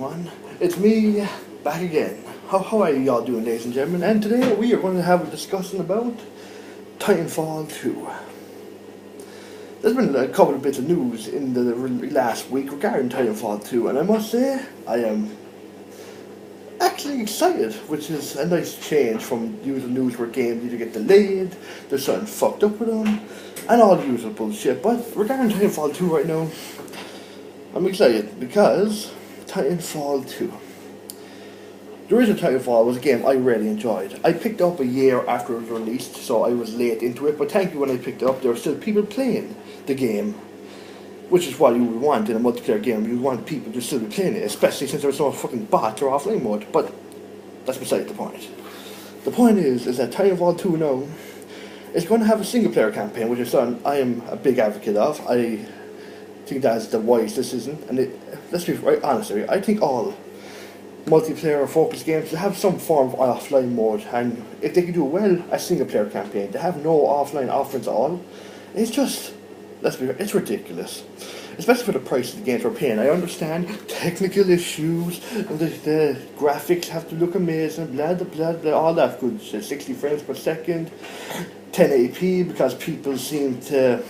everyone, it's me back again. How are you all doing, ladies and gentlemen? And today we are going to have a discussion about TitanFall 2. There's been a couple of bits of news in the last week regarding TitanFall 2, and I must say I am actually excited, which is a nice change from usual news where games either get delayed, there's something fucked up with them, and all the usual bullshit. But regarding TitanFall 2 right now, I'm excited because TitanFall 2. The original TitanFall was a game I really enjoyed. I picked up a year after it was released, so I was late into it, but thankfully when I picked it up there were still people playing the game, which is what you would want in a multiplayer game. You would want people to still be playing it, especially since there was so much fucking bots or offline mode, but that's beside the point. The point is that TitanFall 2 now is going to have a single player campaign, which is something I am a big advocate of. I think that's the wise decision, and let's be right honest here, I think all multiplayer focused games should have some form of offline mode, and if they can do well a single player campaign, they have no offline offerings at all. It's just, it's ridiculous, especially for the price of the games we're paying. I understand technical issues, and the graphics have to look amazing, blah blah blah, blah, all that good shit, 60 frames per second, 1080p, because people seem to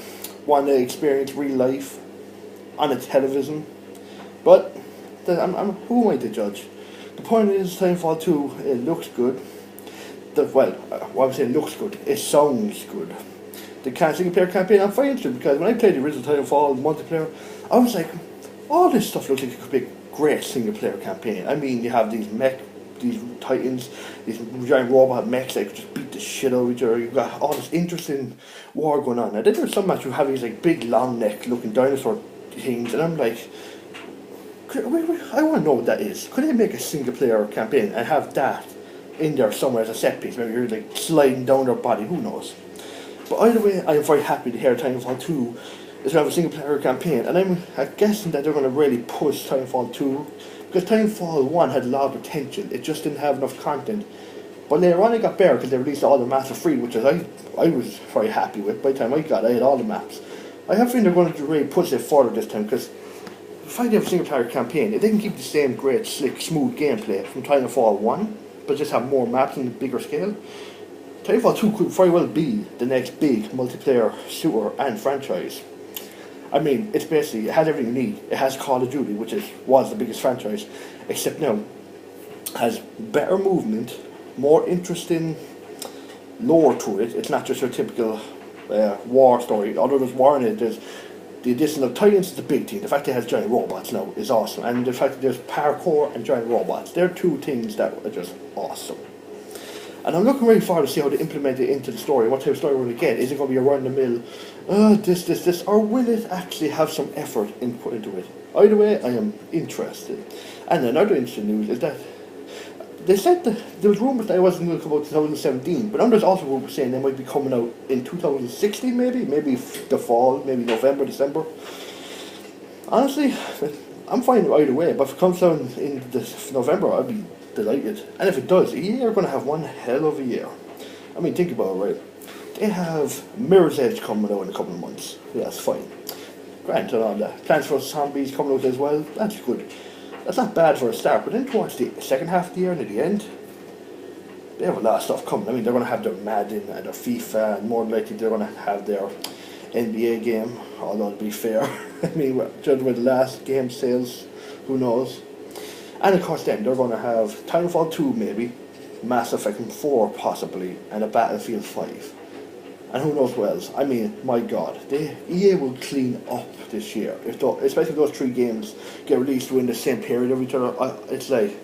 want to experience real life on a television, but who am I to judge? The point is, Titanfall 2, it looks good. What I'm saying looks good, it sounds good. The single player campaign, I'm fine with, because when I played the original Titanfall multiplayer, I was like, all this stuff looks like it could be a great single player campaign. I mean, you have these titans, these giant robot mechs that could just beat the shit out of each other. You've got all this interesting war going on. And then there's some match who have these like big long neck looking dinosaur things, and I'm like, I want to know what that is. Could they make a single player campaign and have that in there somewhere as a set piece? Maybe you're like sliding down their body, who knows? But either way, I am very happy to hear Titanfall 2 is going to have a single player campaign, and I'm guessing that they're going to really push Titanfall 2, because Titanfall 1 had a lot of potential, it just didn't have enough content. But later on it got better because they released all the maps for free, which I was very happy with. By the time I had all the maps. I have a feeling they're going to really push it further this time, because if I have a single player campaign, if they can keep the same great, slick, smooth gameplay from Titanfall 1, but just have more maps on a bigger scale, Titanfall 2 could very well be the next big multiplayer shooter and franchise. I mean, it's basically, it has everything you need. It has Call of Duty, which was the biggest franchise, except now has better movement, more interesting lore to it. It's not just your typical war story. Although there's war in it, there's the addition of Titans is the big thing. The fact that it has giant robots now is awesome, and the fact that there's parkour and giant robots, they're two things that are just awesome. And I'm looking really forward to see how they implement it into the story. What type of story will we get? Is it going to be a run-of-the-mill, this, or will it actually have some effort put into it? Either way, I am interested. And another interesting news is that they said that there was rumours that it wasn't going to come out in 2017, but now there's also rumours saying they might be coming out in 2016 maybe the fall, maybe November, December. Honestly, I'm fine with either way, but if it comes out in November, I'd be delighted. And if it does, EA are going to have one hell of a year. I mean, think about it, right? They have Mirror's Edge coming out in a couple of months. Yeah, that's fine. Granted, all that. Plants vs Zombies coming out as well. That's good. That's not bad for a start, but then towards the second half of the year and at the end, they have a lot of stuff coming. I mean, they're going to have their Madden and their FIFA, and more than likely they're going to have their NBA game, although to be fair, I mean, judging by the last game sales, who knows. And of course then, they're going to have Titanfall 2 maybe, Mass Effect 4 possibly, and a Battlefield 5. And who knows what else. I mean, my god, EA will clean up this year. Especially if those three games get released within the same period of each other, it's like,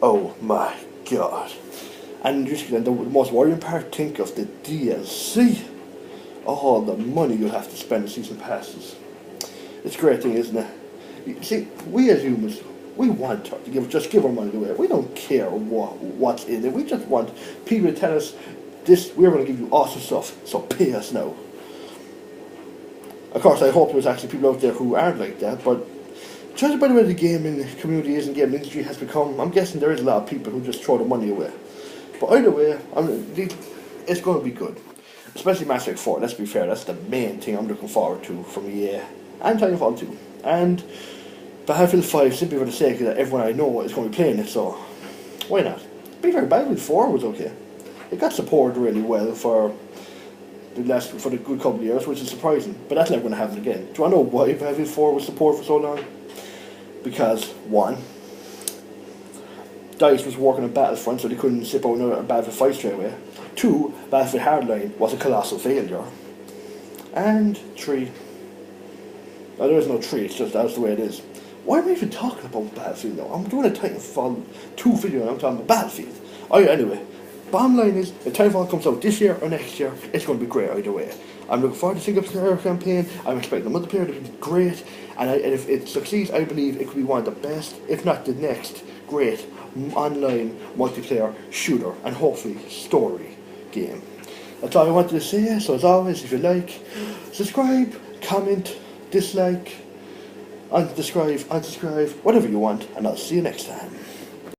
oh my god. And just the most worrying part, think of the DLC. All the money you'll have to spend on season passes. It's a great thing, isn't it? You see, we as humans, we want to give our money away. We don't care what's in it. We just want people to tell us, we're going to give you awesome stuff, so pay us now. Of course, I hope there's actually people out there who aren't like that, but judging by the way the gaming community is and gaming industry has become, I'm guessing there is a lot of people who just throw the money away. But either way, it's going to be good. Especially Mass Effect 4, let's be fair, that's the main thing I'm looking forward to from EA. And Titanfall 2. And Battlefield 5 simply for the sake that everyone I know is going to be playing it, so why not? To be fair, Battlefield 4 was okay. It got supported really well for the good couple of years, which is surprising, but that's never going to happen again. Do you want to know why Battlefield 4 was supported for so long? Because, one, DICE was working on Battlefront, so they couldn't ship out another Battlefield 5 straight away. Two, Battlefield Hardline was a colossal failure. And three, there is no three, it's just that's the way it is. Why am I even talking about Battlefield now? I'm doing a Titanfall 2 video and I'm talking about Battlefield. Anyway, bottom line is, if Titanfall comes out this year or next year, it's going to be great either way. I'm looking forward to the single-player campaign, I'm expecting the multiplayer to be great, and if it succeeds, I believe it could be one of the best, if not the next, great online multiplayer shooter, and hopefully story game. That's all I wanted to say, so as always, if you like, subscribe, comment, dislike, unsubscribe, whatever you want, and I'll see you next time.